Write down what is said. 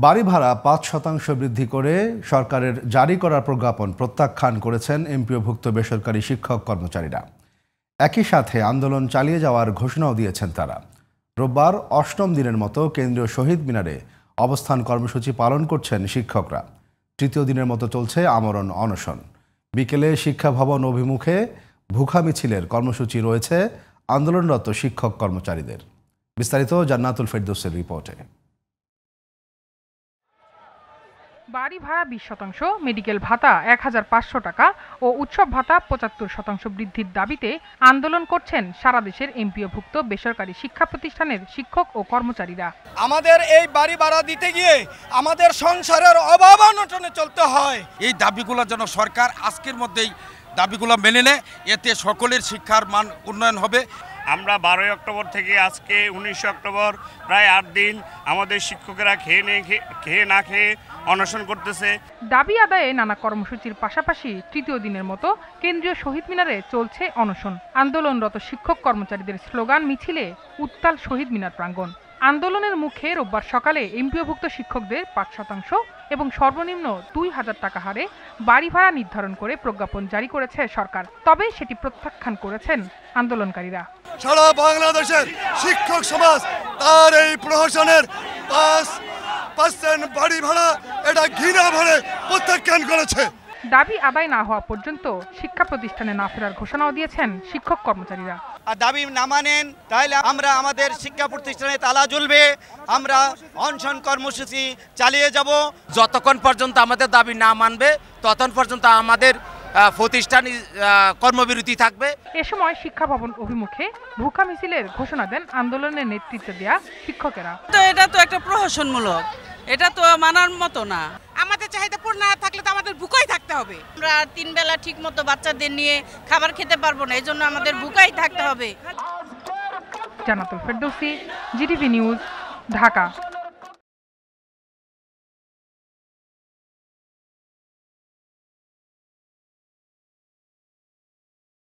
বাড়ি ভাড়া ৫% বৃদ্ধি করে সরকারের জারি করা প্রজ্ঞাপন প্রত্যাখ্যান করেছেন এমপিওভুক্ত বেসরকারি শিক্ষক কর্মচারীরা। একই সাথে আন্দোলন চালিয়ে যাওয়ার ঘোষণাও দিয়েছেন তারা। রোববার ৮ম দিনের মতো কেন্দ্রীয় শহীদ মিনারে অবস্থান কর্মসূচি পালন করছেন শিক্ষকরা। তৃতীয় দিনের মতো চলছে আমরণ অনশন। বিকেলে শিক্ষা ভবন অভিমুখে ভুখা মিছিলের কর্মসূচি রয়েছে আন্দোলনরত শিক্ষক কর্মচারীদের। বিস্তারিত জান্নাতুল ফেরদৌসের রিপোর্টে। বাড়ি ভাড়া 20%, মেডিকেল ভাতা ১,৫০০ টাকা ও উৎসব ভাতা ৭৫% বৃদ্ধির দাবিতে আন্দোলন করছেন সারা দেশের এমপিওভুক্ত বেসরকারি শিক্ষা প্রতিষ্ঠানের শিক্ষক ও কর্মচারীরা। আমাদের এই বাড়ি ভাড়া দিতে গিয়ে আমাদের সংসারের অভাব অনটনে চলতে হয়। এই দাবিগুলো যেন সরকার আজকের মধ্যেই দাবিগুলো মেনে নেয়, এতে সকলের শিক্ষার মান উন্নয়ন হবে। আমরা 12 অক্টোবর থেকে আজকে 19 অক্টোবর প্রায় 8 দিন আমাদের শিক্ষকেরা খেয়ে না খেয়ে অনশন করতেছে। দাবি আদায়ে নানা কর্মসূচির পাশাপাশি তৃতীয় দিনের মতো কেন্দ্রীয় শহীদ মিনারে চলছে অনশন। আন্দোলনরত শিক্ষক কর্মচারীদের স্লোগান মিছিলে উত্তাল শহীদ মিনার প্রাঙ্গণ। আন্দোলনের মুখে রোববার সকালে এমপিওভুক্ত শিক্ষকদের ৫% এবং সর্বনিম্ন ২,০০০ টাকা হারে বাড়ি ভাড়া নির্ধারণ করে প্রজ্ঞাপন জারি করেছে সরকার। তবে সেটি প্রত্যাখ্যান করেছেন আন্দোলনকারীরা। সারা বাংলাদেশের শিক্ষক সমাজ তার এই প্রহসনের 5% বাড়ি ভাড়া এটা ঘৃণা ভরে প্রত্যাখ্যান করেছে। দাবি আদায় না হওয়া পর্যন্ত শিক্ষা প্রতিষ্ঠানে না ফেরার ঘোষণাও দিয়েছেন শিক্ষক কর্মচারীরা। দাবি না মানেন তাহলে আমরা আমাদের শিক্ষা প্রতিষ্ঠানে তালা ঝুলবে, আমরা অনশন কর্মসূচি চালিয়ে যাব। যতক্ষণ পর্যন্ত আমাদের দাবি না মানবে ততক্ষণ পর্যন্ত আমাদের প্রতিষ্ঠান কর্মবিরতি থাকবে। এ সময় শিক্ষা ভবন অভিমুখে ভুখা মিছিলের ঘোষণা দেন আন্দোলনের নেতৃত্ব দেয়া শিক্ষকেরা। তো এটা তো একটা প্রহসনমূলক, এটা তো মানার মতো না। আমাদের চাহিদা পূরণ না থাকলে তো আমাদের ভুকাই থাকতে হবে। আমরা 3 বেলা ঠিক মতো বাচ্চাদের নিয়ে খাবার খেতে পারবো না, এজন্য আমাদের ভুকাই থাকতে হবে। জান্নাতুল ফেরদৌসি, জিটিভি নিউজ, ঢাকা।